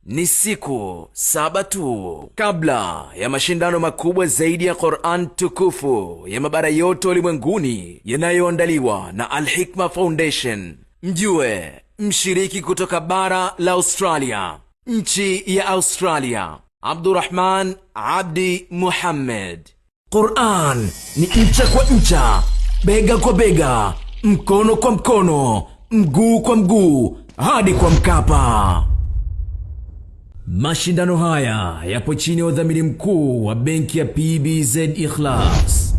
Ni siku 7 tu kabla ya mashindano makubwa zaidi ya Qur'an tukufu ya mabara yote ulimwenguni yanayoandaliwa na Al-Hikma Foundation. Mjue mshiriki kutoka bara la Australia, nchi ya Australia, Abdurrahman Abdi Muhammad. Qur'an ni ncha kwa ncha, bega kwa bega, mkono kwa mkono, mguu kwa mguu, hadi kwa Mkapa. Mashindano haya yapo chini ya udhamini mkuu wa benki ya PBZ Ikhlas.